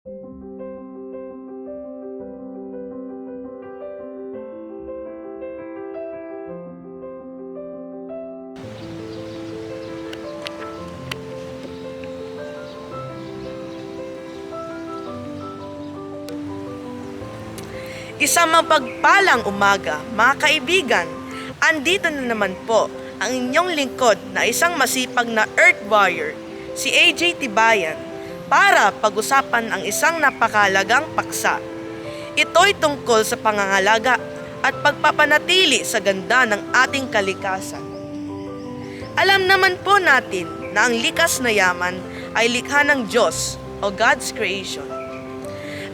Isang mapagpalang umaga, mga kaibigan. Andito na naman po ang inyong lingkod na isang masipag na Earth Warrior, si AJ Tibayan, para pag-usapan ang isang napakahalagang paksa. Ito'y tungkol sa pangangalaga at pagpapanatili sa ganda ng ating kalikasan. Alam naman po natin na ang likas na yaman ay likha ng Diyos o God's creation.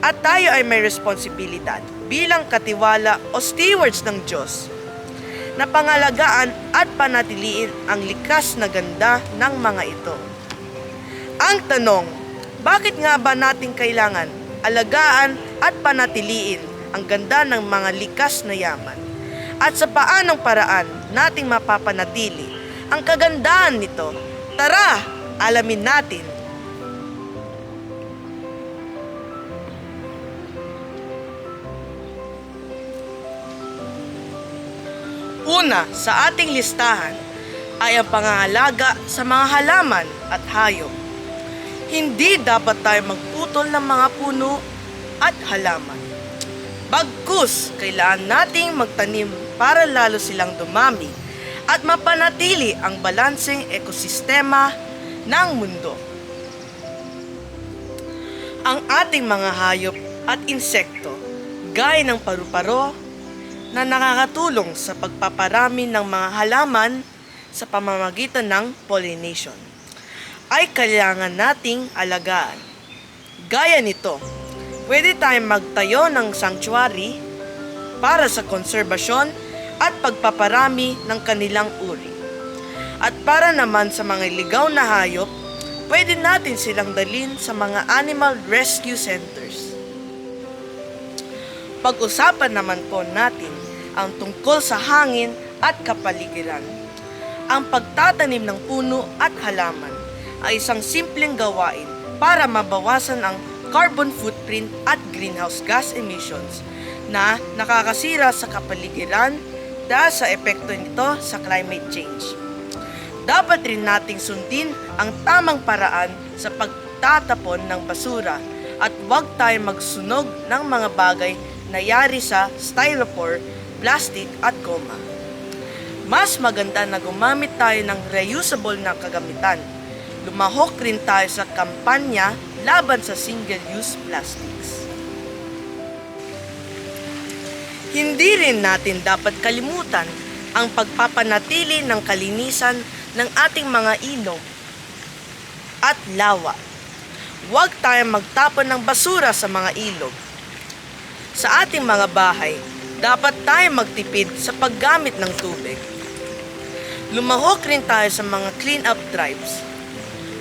At tayo ay may responsibilidad bilang katiwala o stewards ng Diyos na pangalagaan at panatiliin ang likas na ganda ng mga ito. Ang tanong, bakit nga ba natin kailangan alagaan at panatiliin ang ganda ng mga likas na yaman? At sa paanong paraan nating mapapanatili ang kagandahan nito? Tara, alamin natin. Una sa ating listahan ay ang pangangalaga sa mga halaman at hayop. Hindi dapat tayo magputol ng mga puno at halaman. Bagkus, kailangan nating magtanim para lalo silang dumami at mapanatili ang balanseng ekosistema ng mundo. Ang ating mga hayop at insekto, gaya ng paru-paro, na nakakatulong sa pagpaparami ng mga halaman sa pamamagitan ng pollination, ay kailangan nating alagaan. Gaya nito, pwede tayong magtayo ng sanctuary para sa konserbasyon at pagpaparami ng kanilang uri. At para naman sa mga ligaw na hayop, pwede natin silang dalhin sa mga animal rescue centers. Pag-usapan naman po natin ang tungkol sa hangin at kapaligiran. Ang pagtatanim ng puno at halaman ay isang simpleng gawain para mabawasan ang carbon footprint at greenhouse gas emissions na nakakasira sa kapaligiran dahil sa epekto nito sa climate change. Dapat rin nating sundin ang tamang paraan sa pagtatapon ng basura at huwag tayong magsunog ng mga bagay na yari sa styrofoam, plastic at goma. Mas maganda na gumamit tayo ng reusable na kagamitan. Lumahok rin tayo sa kampanya laban sa single-use plastics. Hindi rin natin dapat kalimutan ang pagpapanatili ng kalinisan ng ating mga ilog at lawa. Huwag tayong magtapon ng basura sa mga ilog. Sa ating mga bahay, dapat tayong magtipid sa paggamit ng tubig. Lumahok rin tayo sa mga clean-up drives.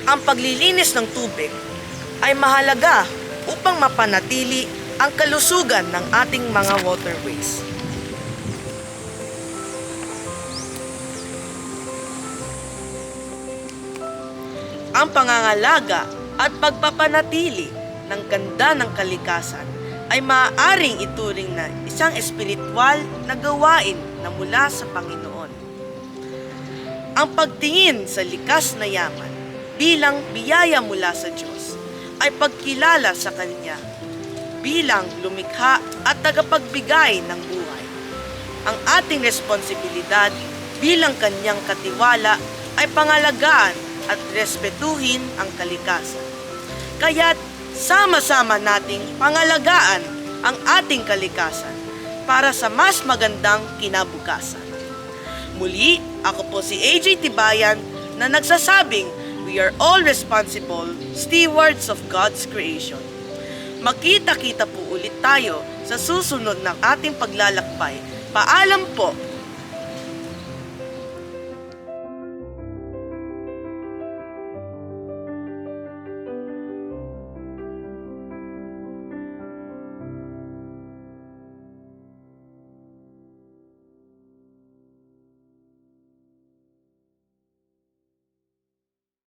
Ang paglilinis ng tubig ay mahalaga upang mapanatili ang kalusugan ng ating mga waterways. Ang pangangalaga at pagpapanatili ng ganda ng kalikasan ay maaaring ituring na isang espiritual na gawain na mula sa Panginoon. Ang pagtingin sa likas na yaman bilang biyaya mula sa Diyos ay pagkilala sa Kanya bilang lumikha at tagapagbigay ng buhay. Ang ating responsibilidad bilang Kanyang katiwala ay pangalagaan at respetuhin ang kalikasan. Kaya't sama-sama nating pangalagaan ang ating kalikasan para sa mas magandang kinabukasan. Muli, ako po si AJ Tibayan na nagsasabing we are all responsible stewards of God's creation. Makita-kita po ulit tayo sa susunod ng ating paglalakbay. Paalam po!